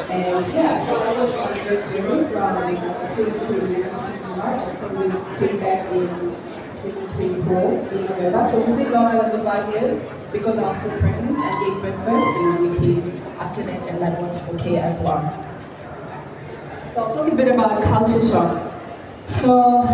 And yeah, so I was on a great journey from 2020 to March until we came back in turning 24 in November. So we stayed longer than the 5 years because I was still pregnant. I gave birth first and then we came after that, and that was okay as well. So I'll talk a bit about culture shock. So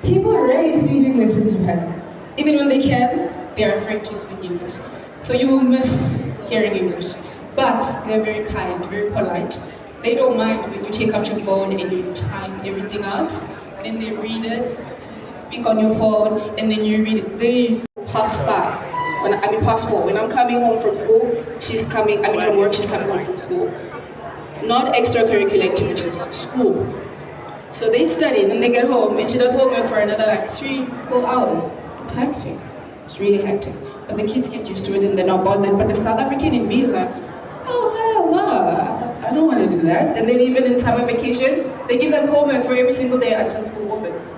people rarely speak English in Japan. Even when they can, they're afraid to speak English. So you will miss hearing English. But they're very kind, very polite. They don't mind when you take out your phone and you time everything out. Then they read it, you speak on your phone, and then you read it. They pass by. Pass four. When I'm coming home from school, from work, she's coming home from school. Not extracurricular activities, school. So they study, and then they get home, and she does homework for another 3-4 hours. It's hectic. It's really hectic. But the kids get used to it and they're not bothered. But the South African in me is like, oh hell no, I don't want to do that. And then even in summer vacation, they give them homework for every single day until school opens.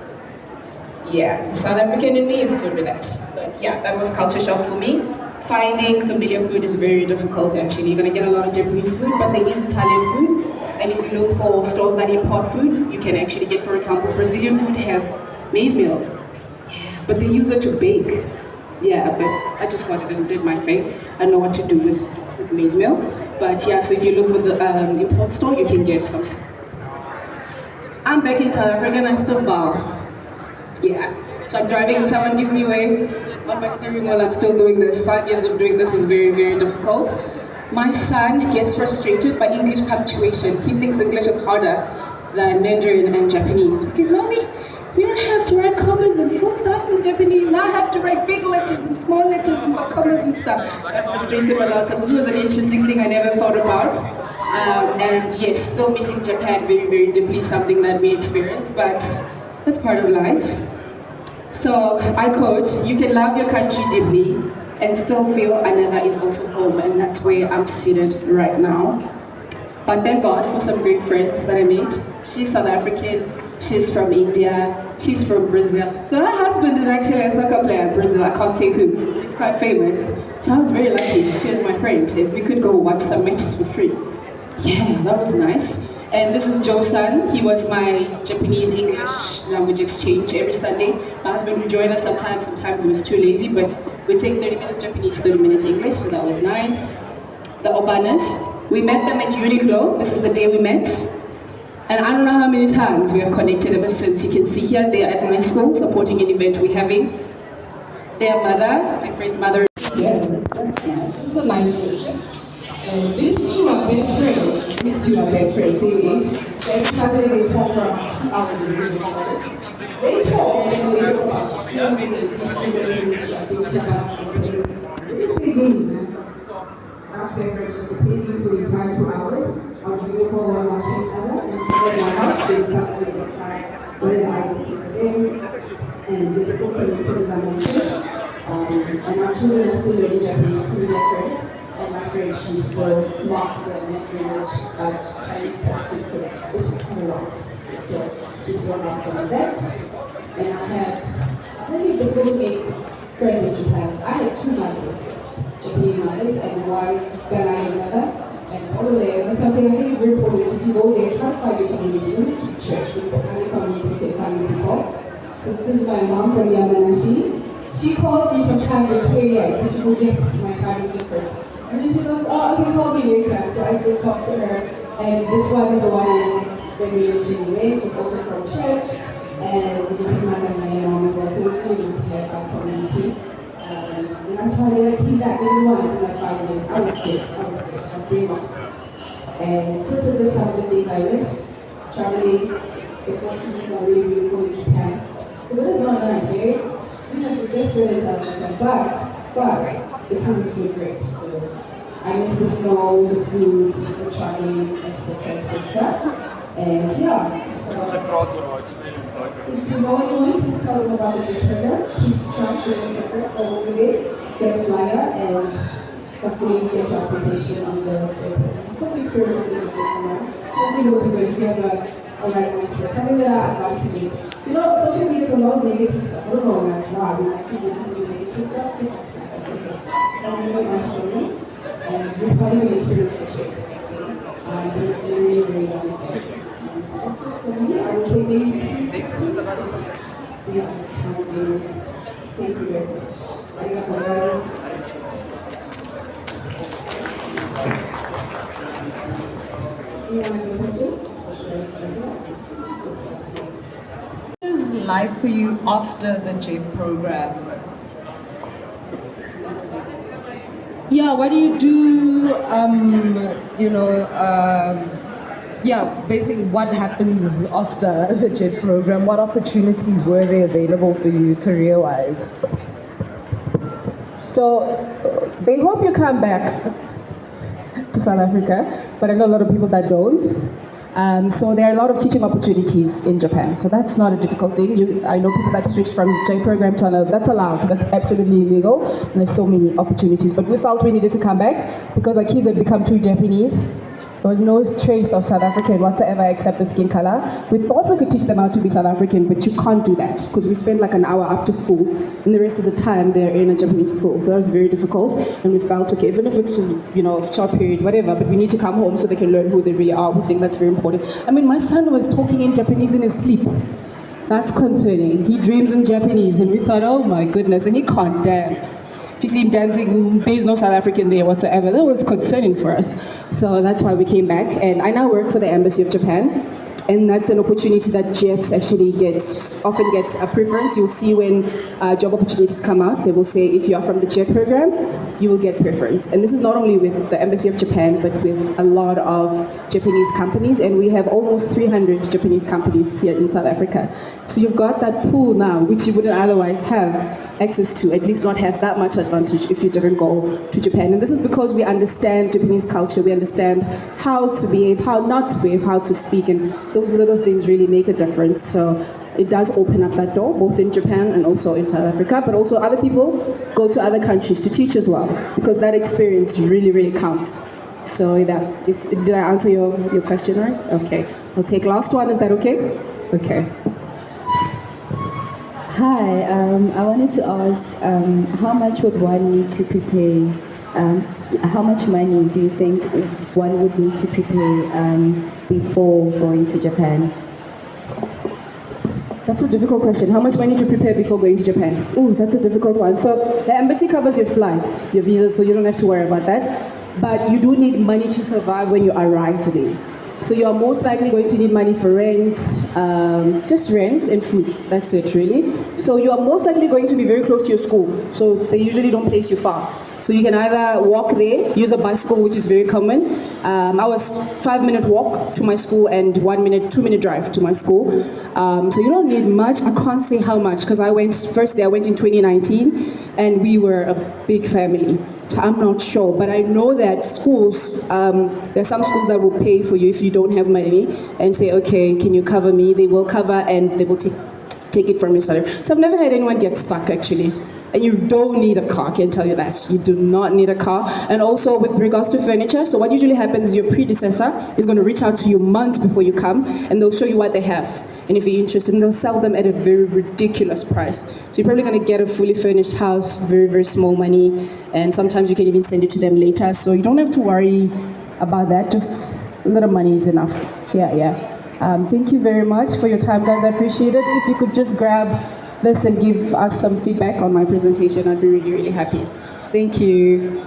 Yeah, the South African in me is good with that. But yeah, that was culture shock for me. Finding familiar food is very difficult actually. You're gonna get a lot of Japanese food, but there is Italian food. And if you look for stores that import food, you can actually get, for example, Brazilian food has maize meal. Yeah, but they use it to bake. Yeah, but I just got it and did my thing. I don't know what to do with maize meal. But yeah, so if you look for the import store, you can get some. I'm back in South Africa and I still bow. Yeah, so I'm driving and someone gives me away on my steering wheel. I'm still doing this. 5 years of doing this is very, very difficult. My son gets frustrated by English punctuation. He thinks English is harder than Mandarin and Japanese. Because, mommy, we don't have to write commas and full stops in Japanese. Now I have to write big letters and small letters and the commas and stuff. That frustrates him a lot. So this was an interesting thing I never thought about. And yes, still missing Japan very, very deeply, something that we experience, but that's part of life. So I quote, you can love your country deeply and still feel another is also home, and that's where I'm seated right now. But thank God for some great friends that I made. She's South African, she's from India, she's from Brazil. So her husband is actually a soccer player in Brazil, I can't say who. He's quite famous. So I was very lucky, she was my friend, and we could go watch some matches for free. Yeah, that was nice. And this is Jo-san. He was my Japanese-English language exchange every Sunday. My husband would join us sometimes he was too lazy, but we'd take 30 minutes Japanese, 30 minutes English, so that was nice. The Obanas, we met them at Uniqlo. This is the day we met. And I don't know how many times we have connected ever since. You can see here, they are at my school supporting an event we're having. Their mother, my friend's mother. Yeah, that's nice. This is a nice picture. And these two are best friends. These two are best friends, same age. They're cousin, they talk for 2 hours a day. They talk and they talk. After the patient for the entire 2 hours, I was video call one watching each other, and she said my house, they cut with the child, where I came, and we spoke to the children and my children are still learning Japanese through their friends. And my friend, she still marks them in English, Chinese practice, it's nuance. So she still marks some of that. And I think the first 8 friends in Japan. I had 2 mothers, Japanese mothers, and one Ghanaian mother. And all of them, and so I'm saying I think it's very important if you go there, try to find your community. Don't go to church, but find a community, you can find people. So this is my mom from Yamanashi. She calls me from time to 2 a.m. because she forgets my time is different. And then she goes, oh, okay, call me later. So I still talk to her. And this one is the one that's when we initially met. She's also from church. And this is my mom as well. So we're really used to our community. And that's why they came back every once in like 5 minutes. I was scared. For 3 months. And this is just some of the things I miss. Traveling. The 4 seasons are really beautiful in Japan. But it is not nice, eh? We have the best weather in South Africa. But the seasons were great. So I miss the snow, the food, the traveling, etc., etc. And yeah, so if you know anyone, please tell them about the Japan. Please track the Japan over there, get a flyer, and hopefully get your application on the Japan. Of course, experience will be different from now. Hopefully, it will be good if you have a right mindset. Something that I advise people. You know, social media is a lot of negative stuff. I don't know why we like people do some negative stuff. It's not really nice for me. And you're probably going to experience what you're expecting. But it's really, really wonderful. And that's it for me. I will take maybe 3 questions. for your time being. Thank you very much. Arigatou gozaimasu. Anyone has a question? Or should I continue? What is life for you after the JET program? Yeah, what do you do? Basically, what happens after the JET program? What opportunities were there available for you career-wise? So they hope you come back to South Africa, but I know a lot of people that don't. So there are a lot of teaching opportunities in Japan. So that's not a difficult thing. I know people that switch from J program to another. That's allowed. That's absolutely illegal. And there's so many opportunities. But we felt we needed to come back because our kids had become too Japanese. There was no trace of South African whatsoever except the skin color. We thought we could teach them how to be South African, but you can't do that because we spend like an hour after school and the rest of the time they're in a Japanese school. So that was very difficult. And we felt, okay, even if it's just, a short period, whatever, but we need to come home so they can learn who they really are. We think that's very important. I mean, my son was talking in Japanese in his sleep. That's concerning. He dreams in Japanese and we thought, oh my goodness, and he can't dance. If you see him dancing, there's no South African there whatsoever. That was concerning for us. So that's why we came back. And I now work for the Embassy of Japan. And that's an opportunity that JETs actually often get a preference. You'll see when job opportunities come out, they will say if you are from the JET program, you will get preference. And this is not only with the Embassy of Japan, but with a lot of Japanese companies. And we have almost 300 Japanese companies here in South Africa. So you've got that pool now, which you wouldn't otherwise have access to, at least not have that much advantage if you didn't go to Japan. And this is because we understand Japanese culture, we understand how to behave, how not to behave, how to speak, and those little things really make a difference. So it does open up that door, both in Japan and also in South Africa, but also other people go to other countries to teach as well, because that experience really, really counts. So did I answer your question right? Okay, I'll take last one, is that okay? Okay. Hi, I wanted to ask, how much would one need to prepare, how much money do you think one would need to prepare before going to Japan? That's a difficult question. How much money to prepare before going to Japan? Oh, that's a difficult one. So the embassy covers your flights, your visas, so you don't have to worry about that. But you do need money to survive when you arrive there. So you are most likely going to need money for rent, just rent and food. That's it, really. So you are most likely going to be very close to your school. So they usually don't place you far. So you can either walk there, use a bicycle, which is very common. I was 5-minute walk to my school and 2-minute drive to my school. So you don't need much. I can't say how much because I went in 2019 and we were a big family. So I'm not sure, but I know that schools, there's some schools that will pay for you if you don't have money and say, okay, can you cover me? They will cover and they will take it from your salary. So I've never had anyone get stuck actually. And you don't need a car, I can tell you that. You do not need a car. And also with regards to furniture, so what usually happens is your predecessor is going to reach out to you months before you come and they'll show you what they have. And if you're interested, they'll sell them at a very ridiculous price. So you're probably going to get a fully furnished house, very, very small money. And sometimes you can even send it to them later. So you don't have to worry about that. Just a little money is enough. Yeah. Thank you very much for your time, guys. I appreciate it. If you could just grab this and give us some feedback on my presentation, I'd be really, really happy. Thank you.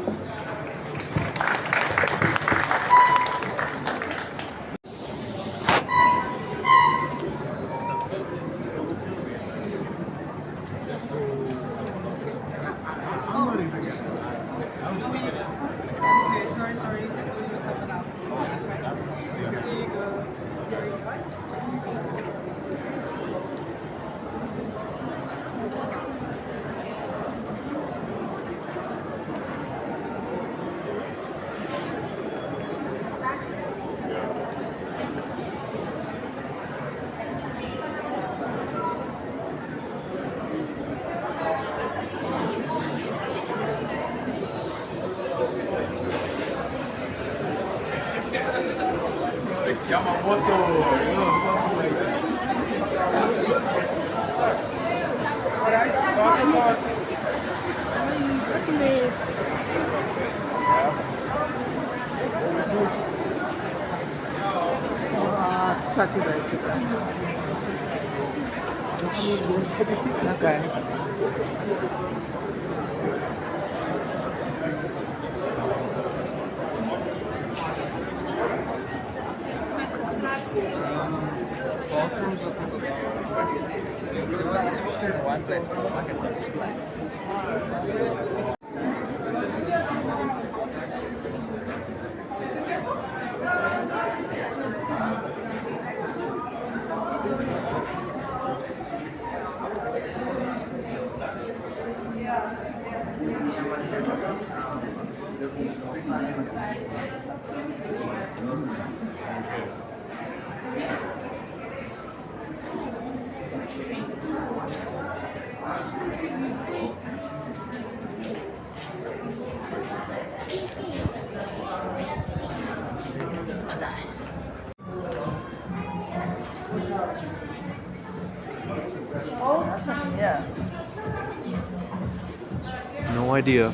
Okay. Bathrooms are for the one place for the bucket list. Yeah. No idea.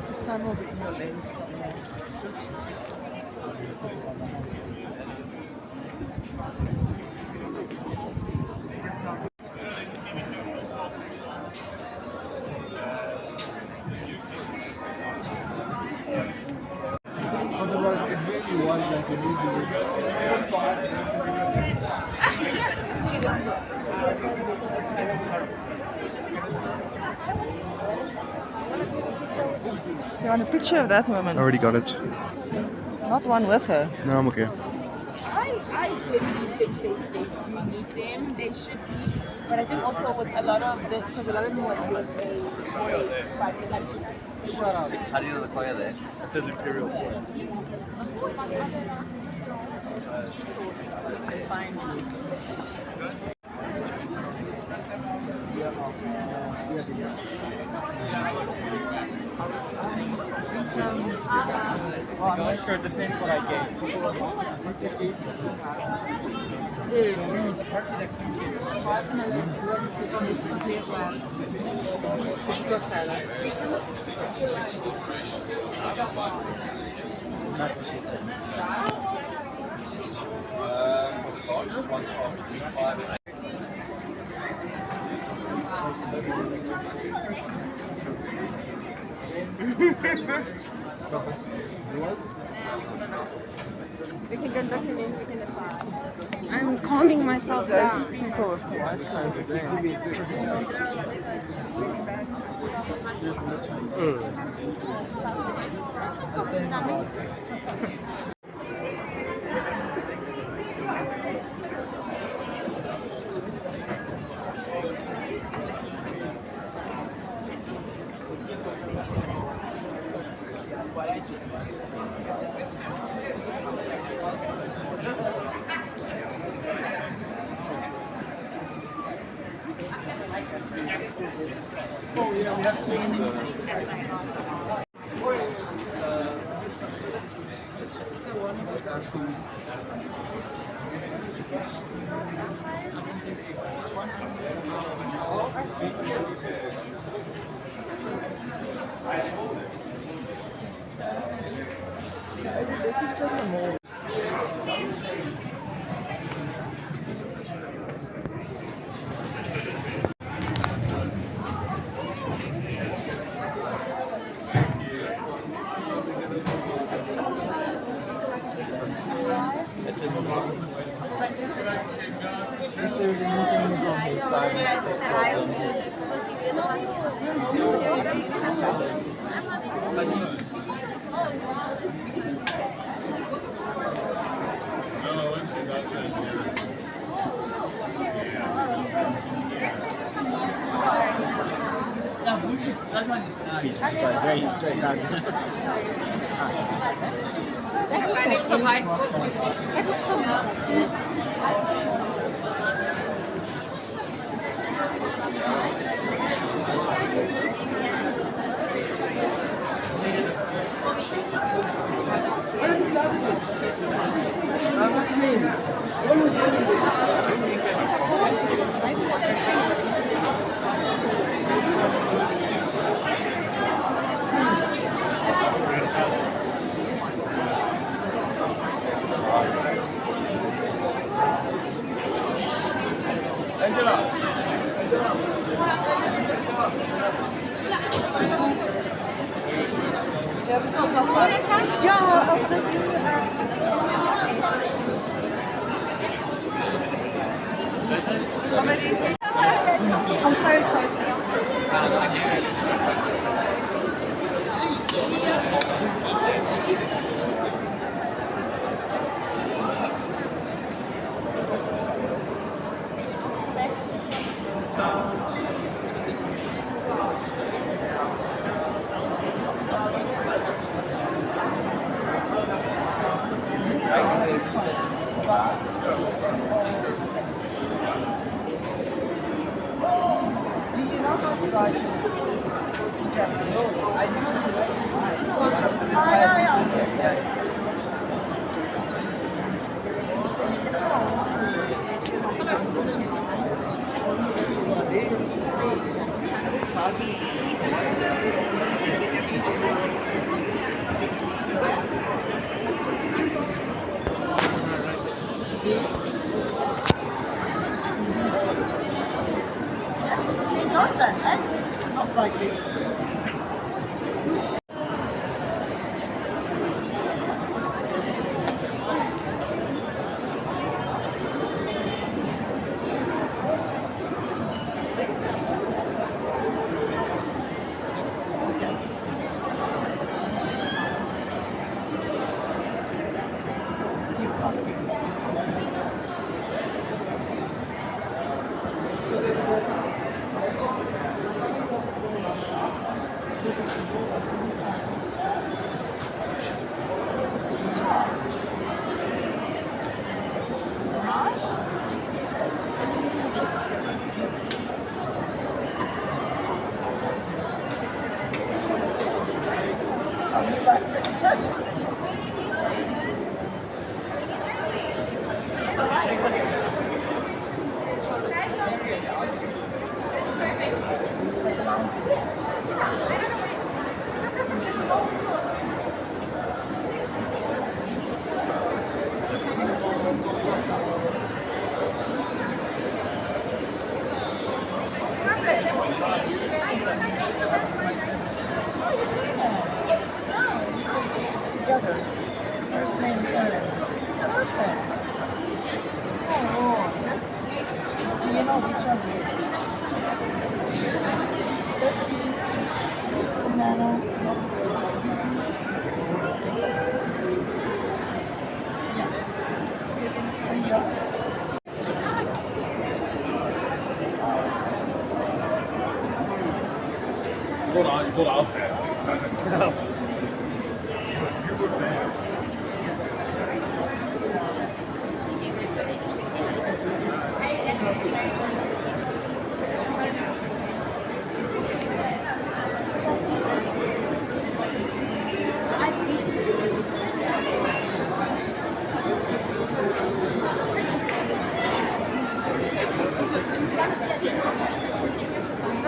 The sun will be in your lens. Otherwise, it really was like a movie. You want a picture of that woman? I already got it. Not one with her. No, I'm okay. I genuinely think they do need them. They should be, but I think also with a lot of the because a lot of them was a private like Shut up. How do you know the choir there? It says Imperial Court. source to find. I'm not sure. It depends what I get. We can go look and then we can decide. I'm calming myself down. Those people with white This is just a mold. I'm so excited. Do you know how to write in Japanese? I do. Yeah. Not that, eh? Not like this. You practice.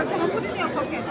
That's what I put in your pocket.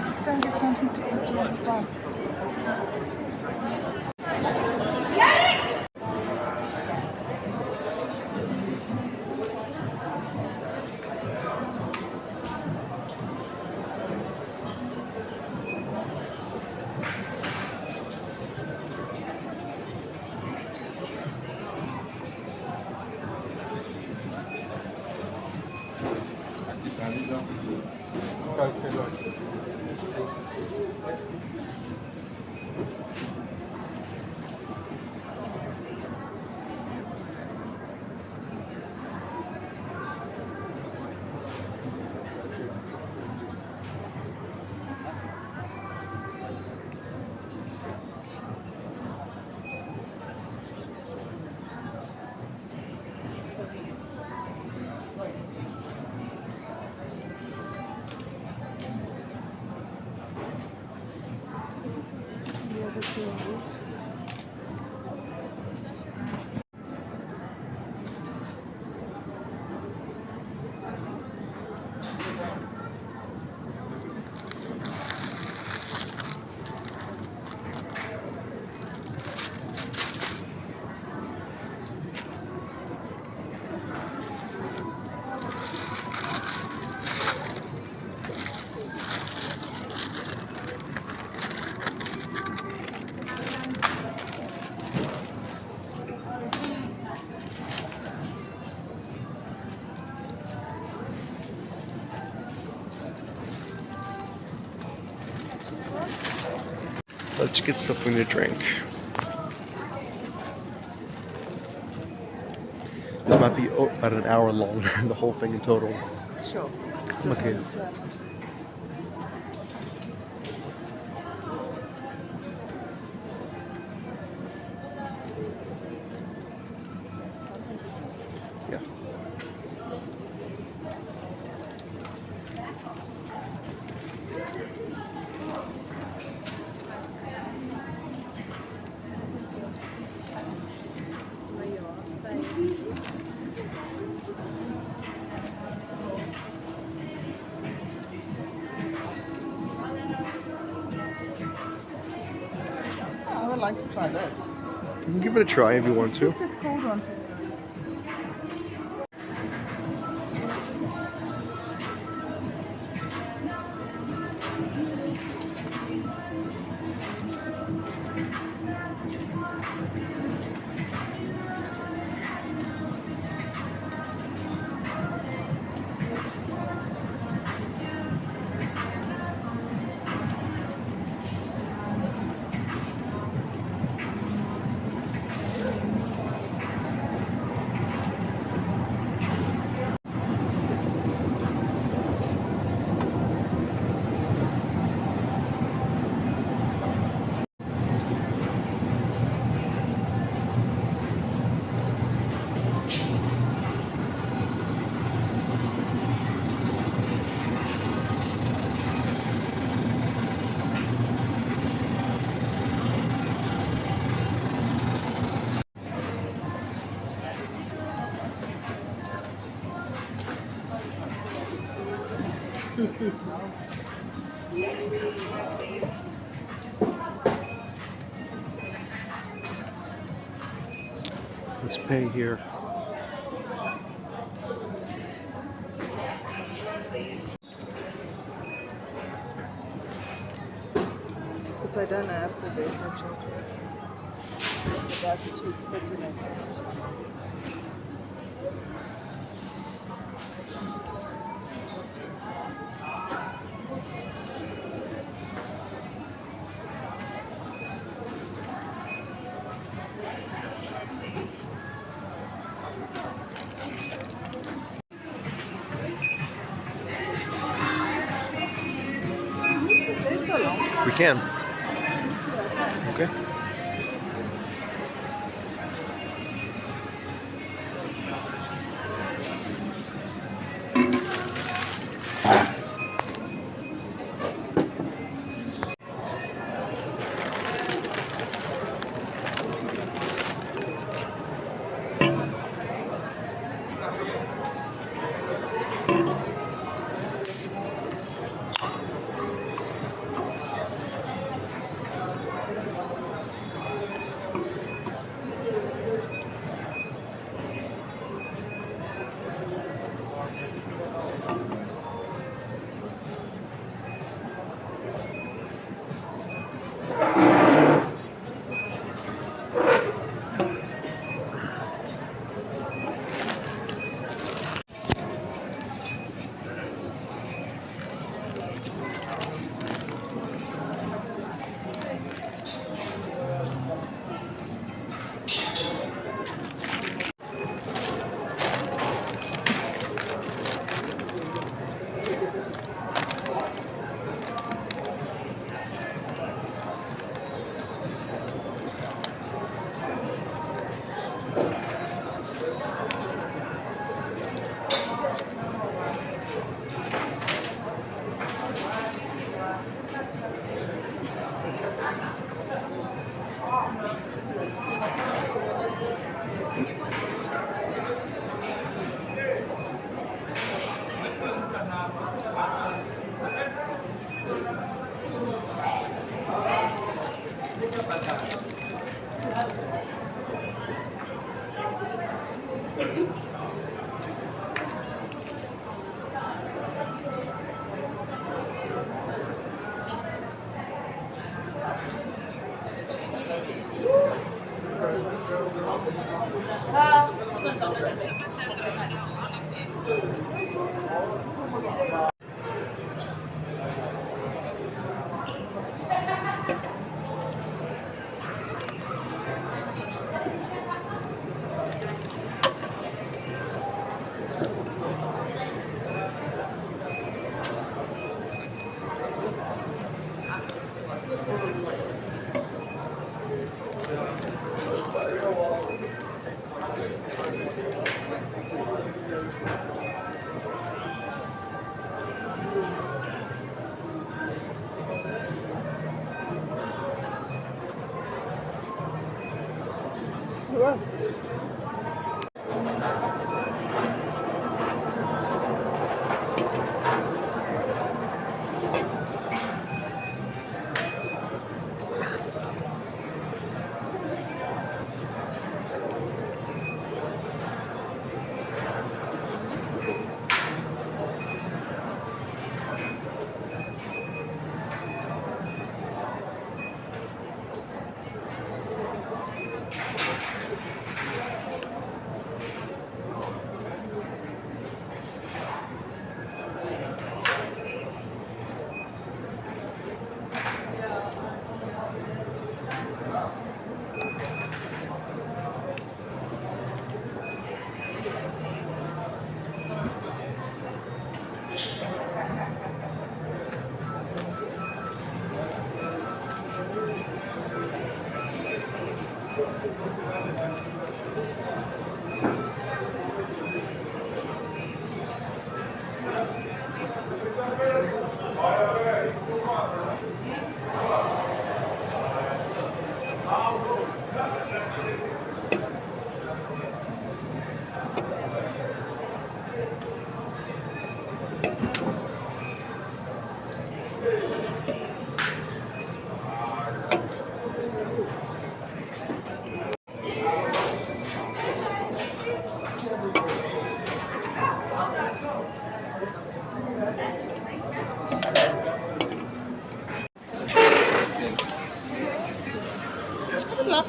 Let's go and get something to eat in the spa. Let's get something to drink. This might be about an hour long, the whole thing in total. Sure. Okay. Yeah. I would like to try this. You can give it a try if you want to. This cold one. Let's pay here. If I don't have to bake my chocolate. That's cheap for tonight. We can. Okay.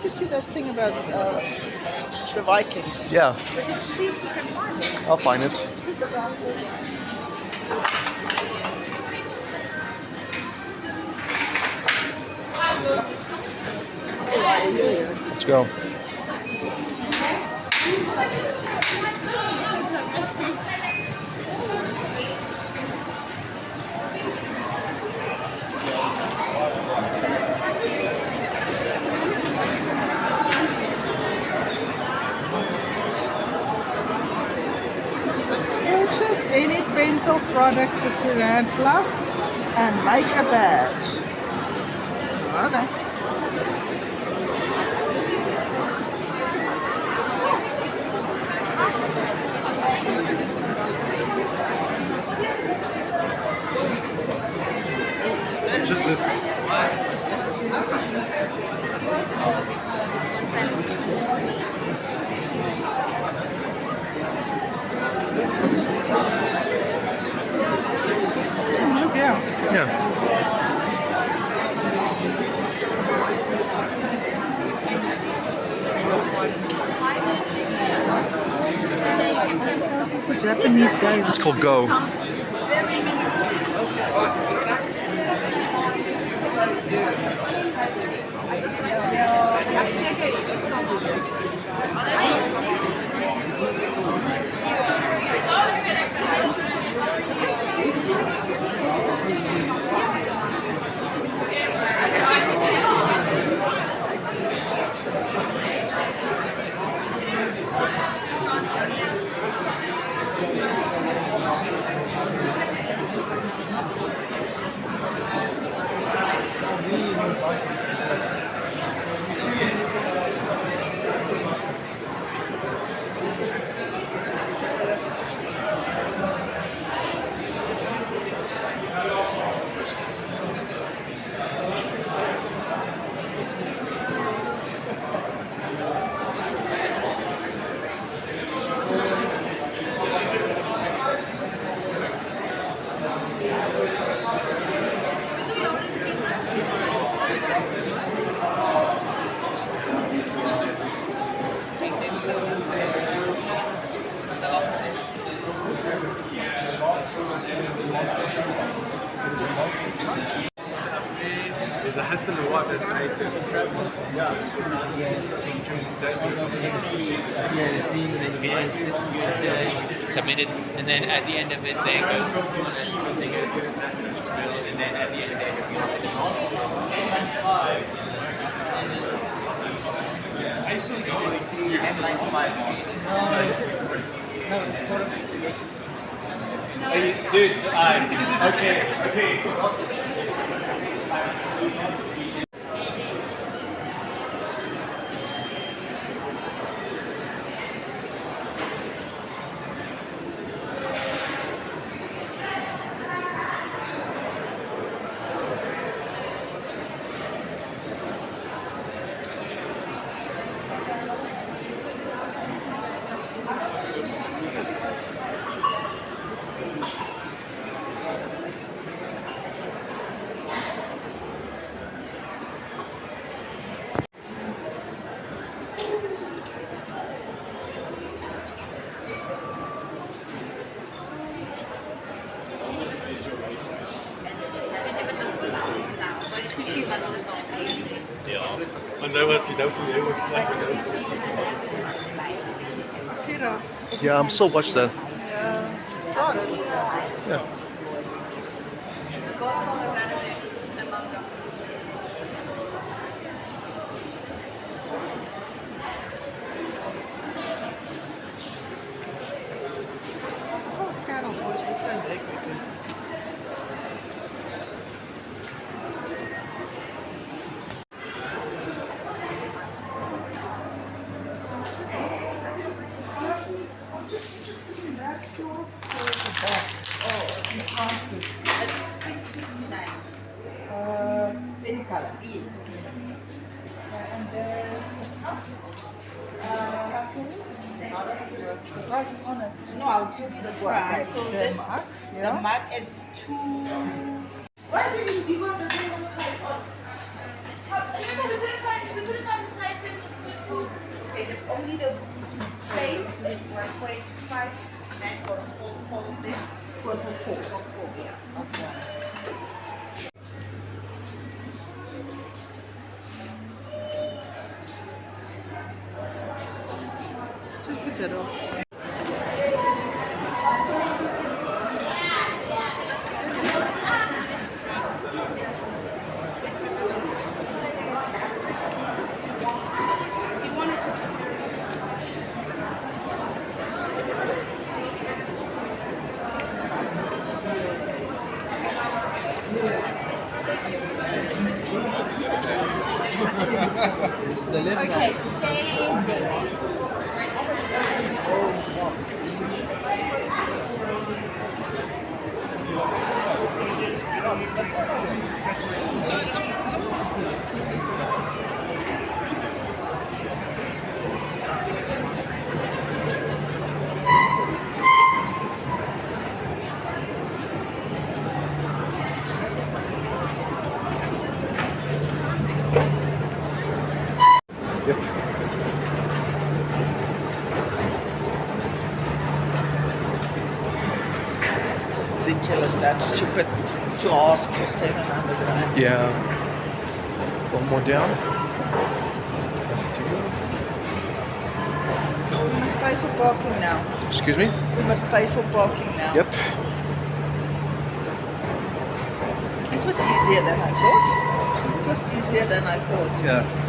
to see that thing about the Vikings. Yeah, But did you see if you can find it? I'll find it. Let's go. Purchase any rental product 50 Rand plus and like a badge. Okay. Just this. Yeah. Yeah. It's a Japanese guy. It's called Go. إذا حسيت إنه واحد submitted, and then at the end of it, they go, and then at the end of it, dude, okay. Und was die da von mir gesagt Peter. Yeah, I'm still watching that. Started. Yeah. Oh, Carol boys, let's go and take quickly. Any color? Yes. And there's the cups. How does it work? The price is on it. No, I'll tell you the price. So The this, mark, the yeah. mark is 2. Why is it you have the same price on? Remember, we couldn't find the side prints only the plate, it's 1.569 for 4 there. For 4, yeah. Okay. Just put that off. Okay, stay there. Ridiculous, that's stupid flask for 700 rand. Yeah. One more down. We must pay for parking now. Excuse me? We must pay for parking now. Yep. It was easier than I thought. It was easier than I thought. Yeah.